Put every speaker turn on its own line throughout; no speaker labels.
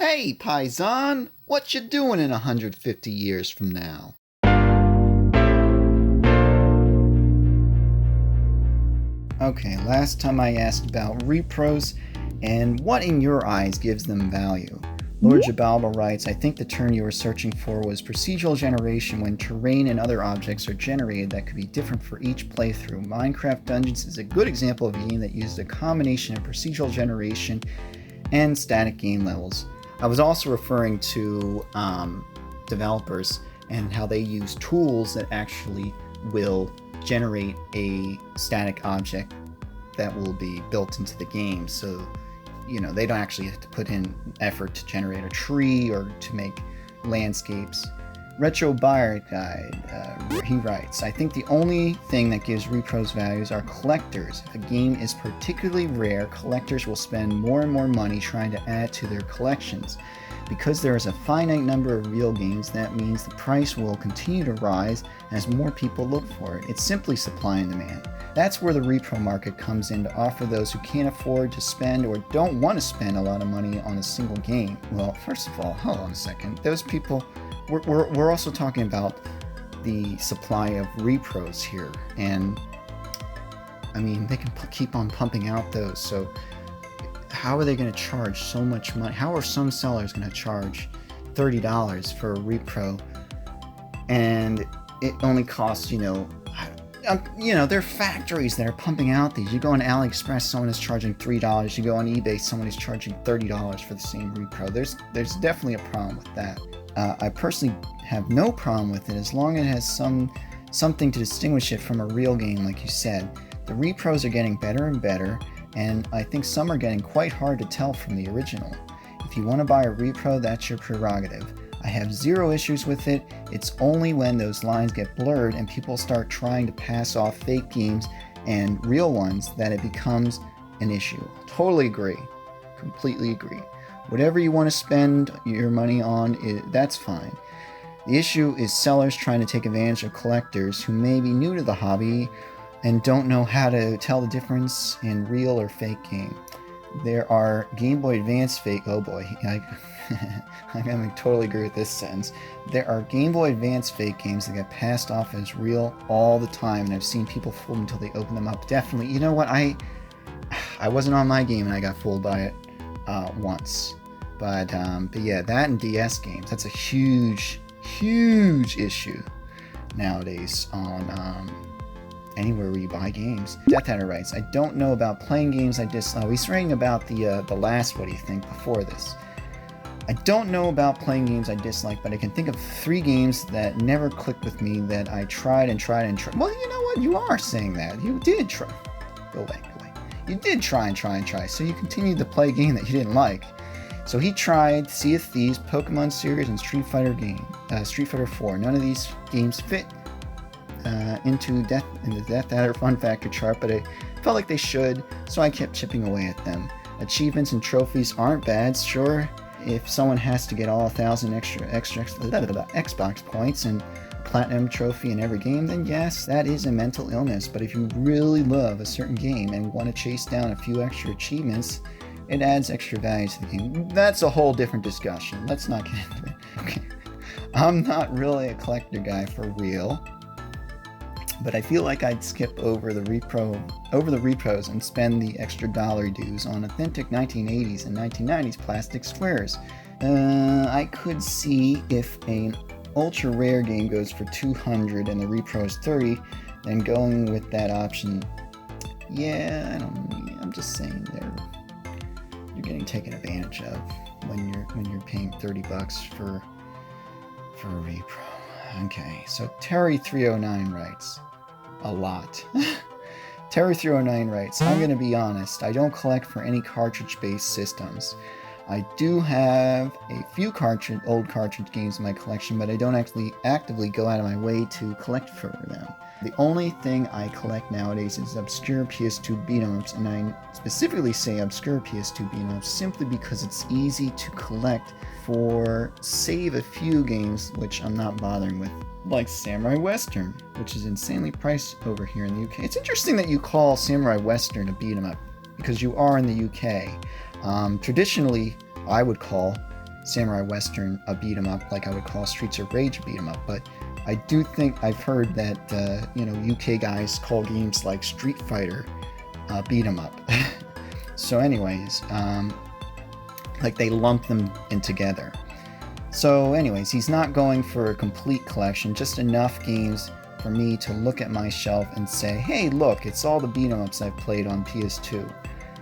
Hey, Paisan! What you doing in 150 years from now? Okay, last time I asked about repros and what in your eyes gives them value. Lord Jabalba writes, I think the term you were searching for was procedural generation when terrain and other objects are generated that could be different for each playthrough. Minecraft Dungeons is a good example of a game that uses a combination of procedural generation and static game levels. I was also referring to developers and how they use tools that actually will generate a static object that will be built into the game. So, they don't actually have to put in effort to generate a tree or to make landscapes. Retro Buyer Guide, he writes, I think the only thing that gives repros values are collectors. If a game is particularly rare, collectors will spend more and more money trying to add to their collections. Because there is a finite number of real games, that means the price will continue to rise as more people look for it. It's simply supply and demand. That's where the repro market comes in to offer those who can't afford to spend or don't want to spend a lot of money on a single game. Well, first of all, hold on a second. Those people, we're also talking about the supply of repros here. And, they can keep on pumping out those. So how are they going to charge so much money? How are some sellers going to charge $30 for a repro and it only costs, there are factories that are pumping out these. You go on AliExpress, someone is charging $3. You go on eBay, someone is charging $30 for the same repro. There's definitely a problem with that. I personally have no problem with it as long as it has something to distinguish it from a real game, like you said. The repros are getting better and better, and I think some are getting quite hard to tell from the original. If you want to buy a repro, that's your prerogative. I have zero issues with it. It's only when those lines get blurred and people start trying to pass off fake games and real ones that it becomes an issue. Totally agree. Completely agree. Whatever you want to spend your money on, that's fine. The issue is sellers trying to take advantage of collectors who may be new to the hobby and don't know how to tell the difference in real or fake game. There are Game Boy Advance fake... Oh boy, I'm going to totally agree with this sentence. There are Game Boy Advance fake games that get passed off as real all the time, and I've seen people fooled until they open them up. Definitely. You know what? I wasn't on my game and I got fooled by it once. But yeah, that and DS games, that's a huge issue nowadays on anywhere where you buy games. Death Adder writes, I don't know about playing games I dislike. He's writing about the last What Do You Think before this. I don't know about playing games I dislike, but I can think of 3 games that never clicked with me that I tried and tried and tried. Well, you know what? You are saying that. You did try. Go away. You did try and try. So you continued to play a game that you didn't like. So he tried Sea of Thieves, Pokemon series, and Street Fighter 4. None of these games fit into the Death Adder Fun Factor chart, but I felt like they should, so I kept chipping away at them. Achievements and trophies aren't bad, sure. If someone has to get all 1,000 extra Xbox points and a platinum trophy in every game, then yes, that is a mental illness. But if you really love a certain game and want to chase down a few extra achievements, it adds extra value to the game. That's a whole different discussion. Let's not get into it. Okay. I'm not really a collector guy for real, but I feel like I'd skip over the repros and spend the extra dollar dues on authentic 1980s and 1990s plastic squares. I could see if an ultra rare game goes for $200 and the repro is $30, then going with that option. Yeah, I'm just saying you're getting taken advantage of when you're paying $30 for a repro. Okay, so Terry309 writes a lot. Terry309 writes, I'm going to be honest, I don't collect for any cartridge-based systems. I do have a few old cartridge games in my collection, but I don't actually actively go out of my way to collect for them. The only thing I collect nowadays is obscure PS2 beat-em-ups, and I specifically say obscure PS2 beat-em-ups simply because it's easy to collect for save a few games which I'm not bothering with, like Samurai Western, which is insanely priced over here in the UK. It's interesting that you call Samurai Western a beat-em-up because you are in the UK. Traditionally, I would call Samurai Western a beat 'em up like I would call Streets of Rage a beat 'em up, but I do think I've heard that UK guys call games like Street Fighter beat 'em up. So anyways, like they lump them in together. So anyways, he's not going for a complete collection, just enough games for me to look at my shelf and say, hey look, it's all the beat 'em ups I've played on PS2.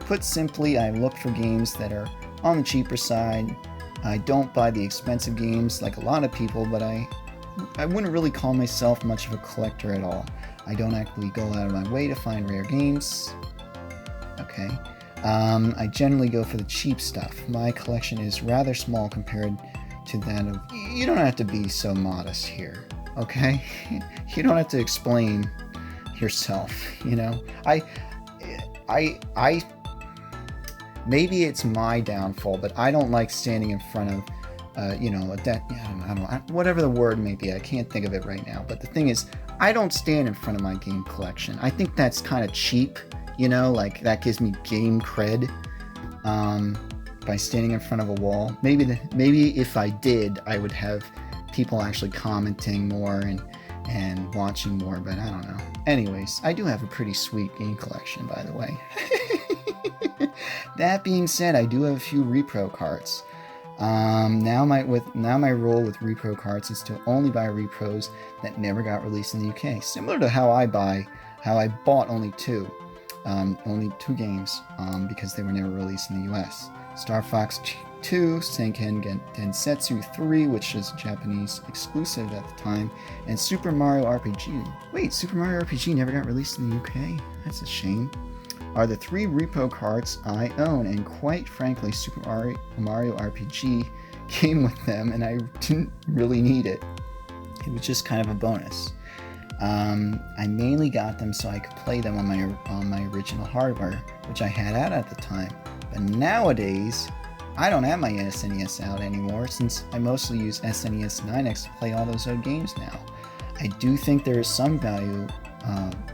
Put simply, I look for games that are on the cheaper side. I don't buy the expensive games like a lot of people, but I wouldn't really call myself much of a collector at all. I don't actually go out of my way to find rare games. Okay. I generally go for the cheap stuff. My collection is rather small compared to that of... You don't have to be so modest here, okay? You don't have to explain yourself, you know? Maybe it's my downfall, but I don't like standing in front of, whatever the word may be. I can't think of it right now. But the thing is, I don't stand in front of my game collection. I think that's kind of cheap, you know, like that gives me game cred by standing in front of a wall. Maybe if I did, I would have people actually commenting more and watching more, but I don't know. Anyways, I do have a pretty sweet game collection, by the way. That being said, I do have a few repro carts. Now my rule with repro carts is to only buy repros that never got released in the UK. Similar to how I bought only two games because they were never released in the US. Star Fox 2, Senken Densetsu 3, which is Japanese exclusive at the time, and Super Mario RPG. Wait, Super Mario RPG never got released in the UK? That's a shame. Are the 3 repo carts I own, and quite frankly, Super Mario RPG came with them, and I didn't really need it. It was just kind of a bonus. I mainly got them so I could play them on my original hardware, which I had out at the time. But nowadays, I don't have my SNES out anymore, since I mostly use SNES 9X to play all those old games now. I do think there is some value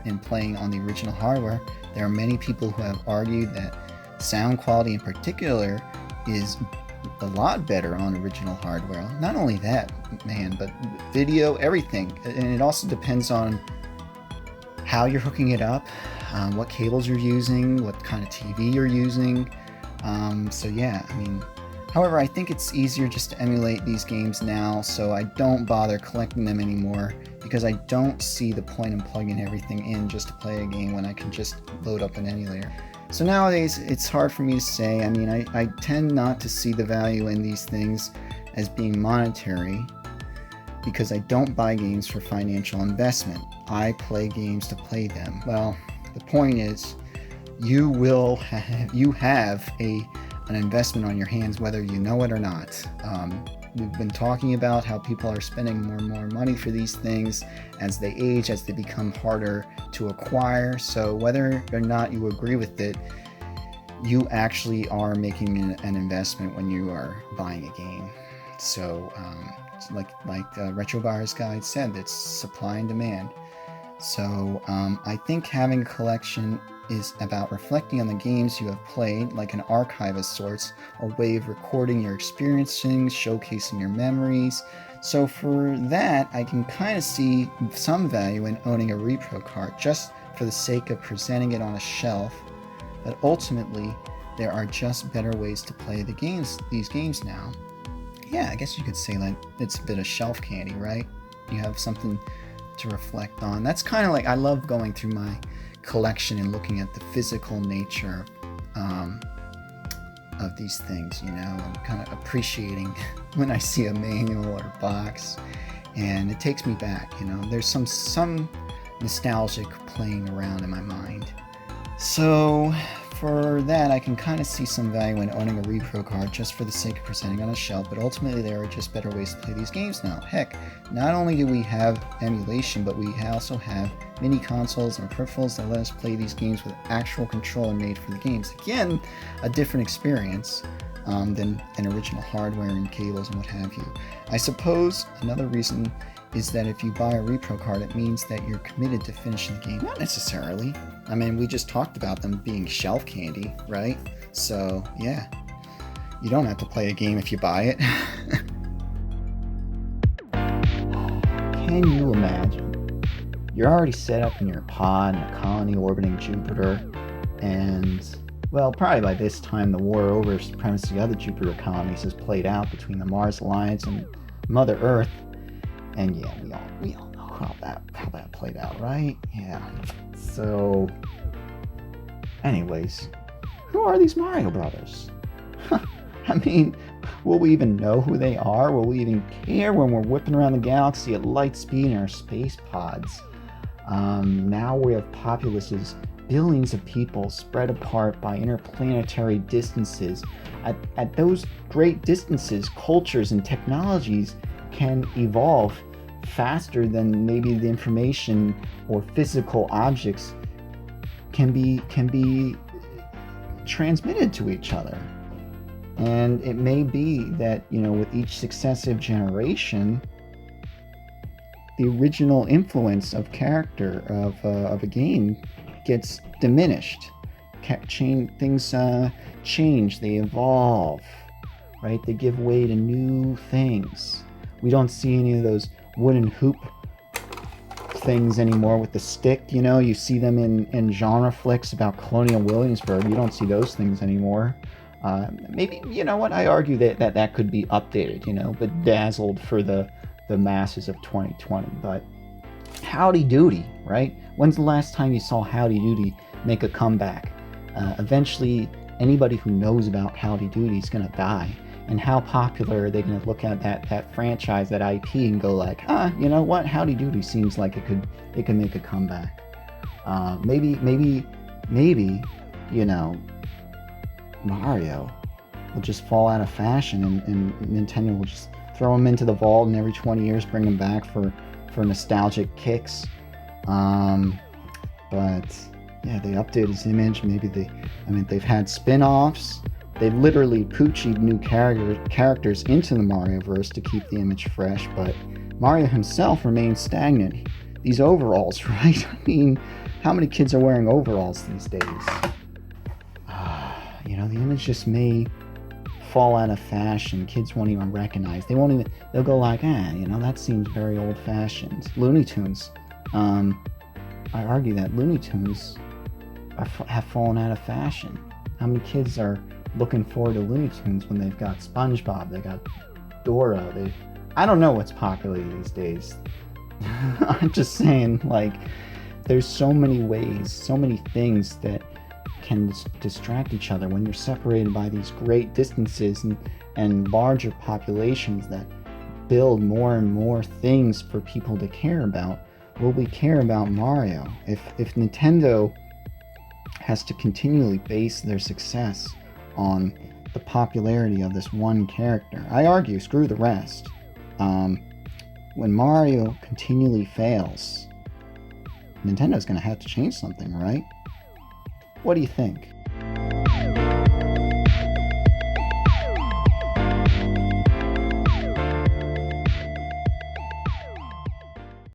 in playing on the original hardware. There are many people who have argued that sound quality in particular is a lot better on original hardware. Not only that, man, but video, everything. And it also depends on how you're hooking it up, what cables you're using, what kind of TV you're using. So yeah, I mean, however, I think it's easier just to emulate these games now, so I don't bother collecting them anymore, because I don't see the point in plugging everything in just to play a game when I can just load up an emulator. So nowadays, it's hard for me to say. I mean, I tend not to see the value in these things as being monetary, because I don't buy games for financial investment. I play games to play them. Well, the point is, you have an investment on your hands whether you know it or not. We've been talking about how people are spending more and more money for these things as they age, as they become harder to acquire. So whether or not you agree with it, you actually are making an investment when you are buying a game. So like Retro Buyer's Guide said, it's supply and demand. So I think having a collection is about reflecting on the games you have played, like an archive of sorts, a way of recording your experiencing, showcasing your memories. So for that, I can kind of see some value in owning a repro cart, just for the sake of presenting it on a shelf. But ultimately, there are just better ways to play these games now. Yeah, I guess you could say like it's a bit of shelf candy, right? You have something to reflect on. That's kind of like, I love going through my collection and looking at the physical nature of these things, you know, and kind of appreciating when I see a manual or box, and it takes me back, you know. There's some nostalgic playing around in my mind. So for that, I can kind of see some value in owning a repro card just for the sake of presenting on a shelf, but ultimately there are just better ways to play these games now. Heck, not only do we have emulation, but we also have mini consoles and peripherals that let us play these games with actual controller made for the games. Again, a different experience than an original hardware and cables and what have you. I suppose another reason is that if you buy a repro card, it means that you're committed to finishing the game. Not necessarily. I mean, we just talked about them being shelf candy, right? So, yeah. You don't have to play a game if you buy it. Can you imagine? You're already set up in your pod in a colony orbiting Jupiter, and, well, probably by this time the war over supremacy of the Jupiter colonies has played out between the Mars Alliance and Mother Earth. And yeah, we all know how that played out, right? Yeah. So, anyways, who are these Mario brothers? I mean, will we even know who they are? Will we even care when we're whipping around the galaxy at light speed in our space pods? Now we have populaces, billions of people spread apart by interplanetary distances. At those great distances, cultures and technologies can evolve faster than maybe the information or physical objects can be transmitted to each other. And it may be that, with each successive generation, the original influence of character of a game gets diminished. Things change, they evolve, right? They give way to new things. We don't see any of those wooden hoop things anymore with the stick, You see them in genre flicks about Colonial Williamsburg. You don't see those things anymore. Maybe, I argue that could be updated, bedazzled for the masses of 2020. But Howdy Doody, right? When's the last time you saw Howdy Doody make a comeback? Eventually, anybody who knows about Howdy Doody is going to die. And how popular are they going to look at that franchise, that IP, and go like, you know what? Howdy Doody seems like it could make a comeback. Maybe, Mario will just fall out of fashion, and Nintendo will just throw him into the vault, and every 20 years bring him back for nostalgic kicks. But yeah, they updated his image. Maybe they've had spin-offs. They've literally poochied new characters into the Marioverse to keep the image fresh, but Mario himself remains stagnant. These overalls, right? I mean, how many kids are wearing overalls these days? The image just may fall out of fashion. Kids won't even recognize. They'll go like, that seems very old-fashioned. Looney Tunes. I argue that Looney Tunes have fallen out of fashion. How many kids are looking forward to Looney Tunes when they've got SpongeBob, they got Dora, I don't know what's popular these days. I'm just saying, there's so many ways, so many things that can distract each other when you're separated by these great distances and larger populations that build more and more things for people to care about. Will we care about Mario? If Nintendo has to continually base their success on the popularity of this one character, I argue, screw the rest. When Mario continually fails, Nintendo's going to have to change something, right? What do you think?